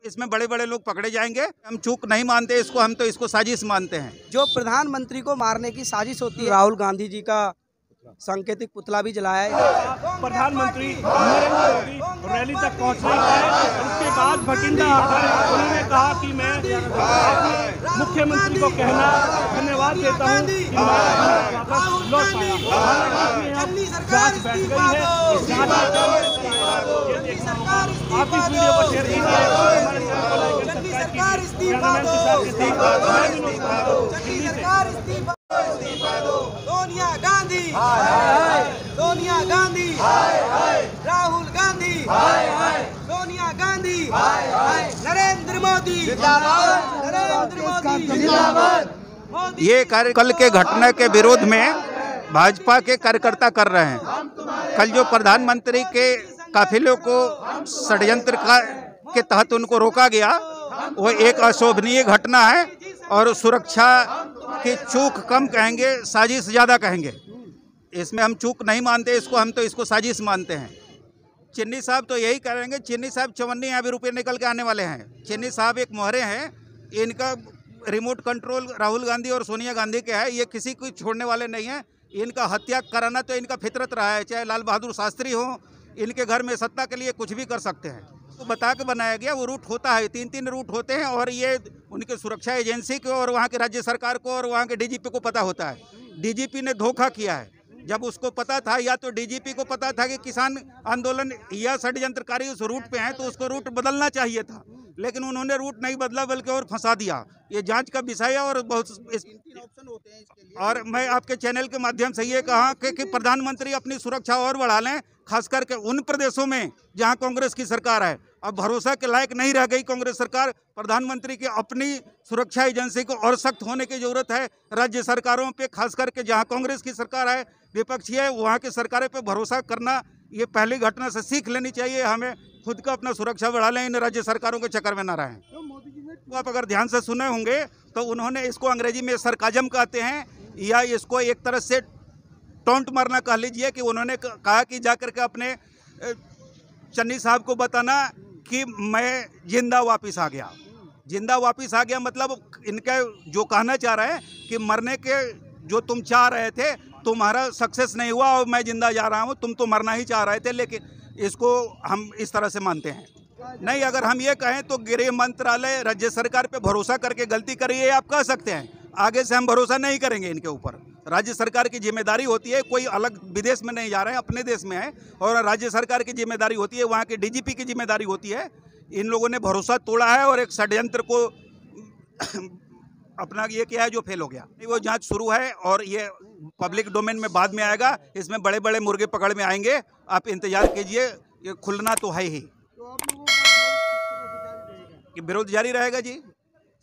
इसमें बड़े बड़े लोग पकड़े जाएंगे। हम चूक नहीं मानते इसको, हम तो इसको साजिश मानते हैं। जो प्रधानमंत्री को मारने की साजिश होती है, राहुल गांधी जी का सांकेतिक पुतला भी जलाया है। प्रधानमंत्री नरेंद्र मोदी रैली तक पहुंच नहीं पाए, उसके बाद भटिंडा आकर उन्होंने कहा कि मैं मुख्यमंत्री को कहना धन्यवाद देता हूं कि मैं वापस लौट पाया। जांच बैठ गई है, इस जांच आप इस वीडियो को शेयर कीजिए। सोनिया गांधी, सोनिया गांधी, राहुल गांधी, सोनिया गांधी, नरेंद्र मोदी, नरेंद्र मोदी। ये कार्य कल के घटना के विरोध में भाजपा के कार्यकर्ता कर रहे हैं। कल जो प्रधानमंत्री के काफिले को षड्यंत्र के तहत उनको रोका गया, वो एक अशोभनीय घटना है और सुरक्षा की चूक कम कहेंगे, साजिश ज़्यादा कहेंगे। इसमें हम चूक नहीं मानते इसको, हम तो इसको साजिश मानते हैं। चिन्नी साहब तो यही करेंगे। चिन्नी साहब 54 अभी रुपये निकल के आने वाले हैं। चिन्नी साहब एक मोहरे हैं, इनका रिमोट कंट्रोल राहुल गांधी और सोनिया गांधी के है। ये किसी को छोड़ने वाले नहीं हैं। इनका हत्या कराना तो इनका फितरत रहा है। चाहे लाल बहादुर शास्त्री हो, इनके घर में सत्ता के लिए कुछ भी कर सकते हैं। तो बता के बनाया गया वो रूट होता है, 3 रूट होते हैं और ये उनके सुरक्षा एजेंसी को और वहाँ के राज्य सरकार को और वहाँ के डीजीपी को पता होता है। डीजीपी ने धोखा किया है। जब उसको पता था, या तो डीजीपी को पता था कि किसान आंदोलन या षड्यंत्रकारी उस रूट पे हैं, तो उसको रूट बदलना चाहिए था, लेकिन उन्होंने रूट नहीं बदला बल्कि और फंसा दिया। ये जांच का विषय है और बहुत ऑप्शन होते हैं इसके लिए। और मैं आपके चैनल के माध्यम से ये कहा कि प्रधानमंत्री अपनी सुरक्षा और बढ़ा लें, खास करके उन प्रदेशों में जहां कांग्रेस की सरकार है। अब भरोसा के लायक नहीं रह गई कांग्रेस सरकार। प्रधानमंत्री की अपनी सुरक्षा एजेंसी को और सख्त होने की जरूरत है। राज्य सरकारों पे, खास करके जहां कांग्रेस की सरकार है, विपक्षी है, वहां की सरकारों पे भरोसा करना, ये पहली घटना से सीख लेनी चाहिए। हमें खुद का अपना सुरक्षा बढ़ा लें, इन राज्य सरकारों के चक्कर में ना रहें। तो आप अगर ध्यान से सुने होंगे तो उन्होंने इसको अंग्रेजी में सरकाजम कहते हैं, या इसको एक तरह से टोंट मारना कह लीजिए, कि उन्होंने कहा कि जाकर के अपने चन्नी साहब को बताना कि मैं जिंदा वापस आ गया। जिंदा वापस आ गया मतलब इनका जो कहना चाह रहे हैं कि मरने के जो तुम चाह रहे थे, तुम्हारा सक्सेस नहीं हुआ और मैं जिंदा जा रहा हूँ। तुम तो मरना ही चाह रहे थे, लेकिन इसको हम इस तरह से मानते हैं नहीं। अगर हम ये कहें तो गृह मंत्रालय राज्य सरकार पे भरोसा करके गलती करी है, आप कह सकते हैं। आगे से हम भरोसा नहीं करेंगे इनके ऊपर। राज्य सरकार की जिम्मेदारी होती है, कोई अलग विदेश में नहीं जा रहे हैं, अपने देश में है, और राज्य सरकार की जिम्मेदारी होती है, वहाँ के डीजीपी की जिम्मेदारी होती है। इन लोगों ने भरोसा तोड़ा है और एक षड्यंत्र को अपना ये किया है जो फेल हो गया। वो जांच शुरू है और ये पब्लिक डोमेन में बाद में आएगा। इसमें बड़े बड़े मुर्गे पकड़ में आएंगे, आप इंतजार कीजिए। ये खुलना तो है ही। कि विरोध जारी रहेगा जी,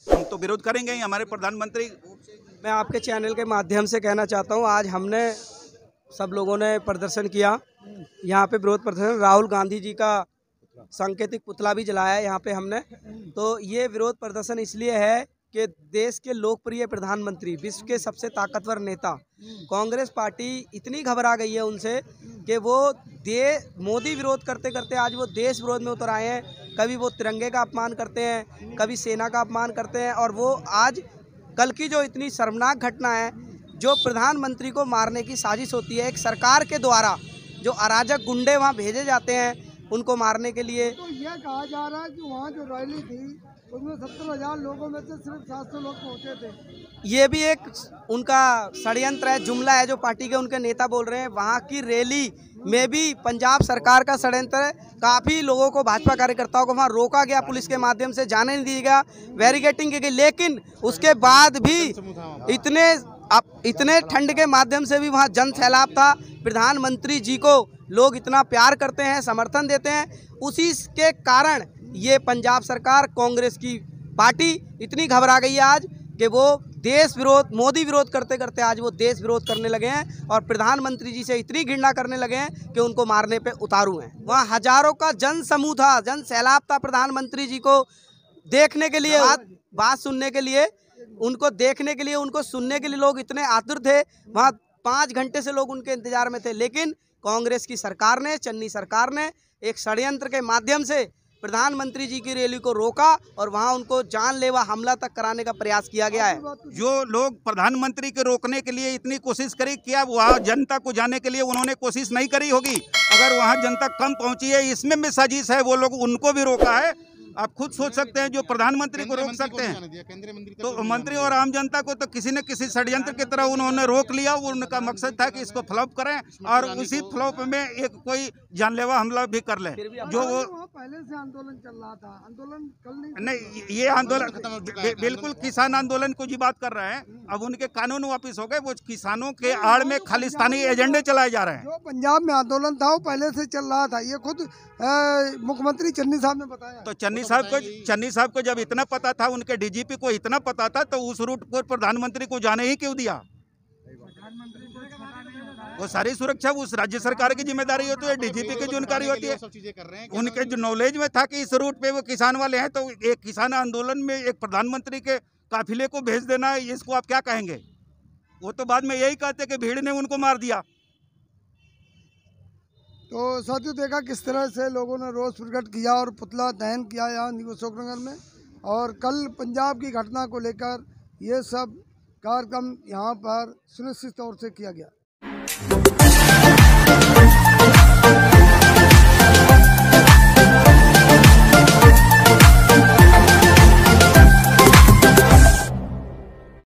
हम तो विरोध करेंगे ही। हमारे प्रधानमंत्री, मैं आपके चैनल के माध्यम से कहना चाहता हूं, आज हमने सब लोगों ने प्रदर्शन किया। यहाँ पे विरोध प्रदर्शन, राहुल गांधी जी का सांकेतिक पुतला भी जलाया है यहाँ पे हमने। तो ये विरोध प्रदर्शन इसलिए है कि देश के लोकप्रिय प्रधानमंत्री, विश्व के सबसे ताकतवर नेता, कांग्रेस पार्टी इतनी घबरा गई है उनसे कि वो मोदी विरोध करते करते आज वो देश विरोध में उतर आए हैं। कभी वो तिरंगे का अपमान करते हैं, कभी सेना का अपमान करते हैं, और वो आज कल की जो इतनी शर्मनाक घटना है, जो प्रधानमंत्री को मारने की साजिश होती है एक सरकार के द्वारा, जो अराजक गुंडे वहाँ भेजे जाते हैं उनको मारने के लिए। तो यह कहा जा रहा है कि वहाँ जो रैली थी उसमें 70,000 लोगों में से सिर्फ 700 लोग पहुँचे थे। ये भी एक उनका षड्यंत्र है, जुमला है जो पार्टी के उनके नेता बोल रहे हैं। वहाँ की रैली में भी पंजाब सरकार का षड्यंत्र है। काफ़ी लोगों को, भाजपा कार्यकर्ताओं को वहाँ रोका गया, पुलिस के माध्यम से जाने नहीं दिया गया, बैरिकेडिंग की गई। लेकिन उसके बाद भी इतने ठंड के माध्यम से भी वहाँ जन सैलाब था। प्रधानमंत्री जी को लोग इतना प्यार करते हैं, समर्थन देते हैं। उसी के कारण ये पंजाब सरकार, कांग्रेस की पार्टी इतनी घबरा गई है आज कि वो देश विरोध, मोदी विरोध करते करते आज वो देश विरोध करने लगे हैं और प्रधानमंत्री जी से इतनी घृणा करने लगे हैं कि उनको मारने पे उतारू हैं। वहाँ हजारों का जन समूह था, जन सैलाब था प्रधानमंत्री जी को देखने के लिए, बात सुनने के लिए, उनको देखने के लिए, उनको सुनने के लिए लोग इतने आतुर थे। वहाँ 5 घंटे से लोग उनके इंतजार में थे। लेकिन कांग्रेस की सरकार ने, चन्नी सरकार ने एक षड्यंत्र के माध्यम से प्रधानमंत्री जी की रैली को रोका और वहां उनको जानलेवा हमला तक कराने का प्रयास किया गया है। जो लोग प्रधानमंत्री के रोकने के लिए इतनी कोशिश करी, क्या वहाँ जनता को जाने के लिए उन्होंने कोशिश नहीं करी होगी? अगर वहाँ जनता कम पहुंची है, इसमें भी साजिश है, वो लोग उनको भी रोका है। आप खुद सोच सकते हैं, जो प्रधानमंत्री को रोक सकते हैं तो मंत्री और आम जनता को तो किसी न किसी षड्यंत्र की तरह उन्होंने रोक लिया। उनका मकसद था कि इसको फ्लॉप करें और उसी फ्लॉप में एक कोई जानलेवा हमला भी कर ले। जो वो पहले से आंदोलन चल रहा था, आंदोलन कल नहीं, ये आंदोलन बिल्कुल किसान आंदोलन को जी बात कर रहे हैं। अब उनके कानून वापिस हो गए, वो किसानों के आड़ में खालिस्तानी एजेंडे चलाए जा रहे हैं। जो पंजाब में आंदोलन था वो पहले से चल रहा था, ये खुद मुख्यमंत्री चन्नी साहब ने बताया। तो चन्नी साहब को जब इतना पता था, उनके डीजीपी को इतना पता था, तो उस रूट पर प्रधानमंत्री को जाने ही क्यों दिया? वो सारी सुरक्षा उस राज्य सरकार की जिम्मेदारी होती है, डीजीपी की जानकारी होती है। उनके जो नॉलेज में था कि इस रूट पे वो किसान वाले हैं, तो एक किसान आंदोलन में एक प्रधानमंत्री के काफिले को भेज देना, इसको आप क्या कहेंगे? वो तो बाद में यही कहते कि भीड़ ने उनको मार दिया। तो साथियों, देखा किस तरह से लोगों ने रोष प्रकट किया और पुतला दहन किया यहाँ न्यू अशोकनगर में। और कल पंजाब की घटना को लेकर ये सब कार्यक्रम यहाँ पर सुनिश्चित तौर से किया गया।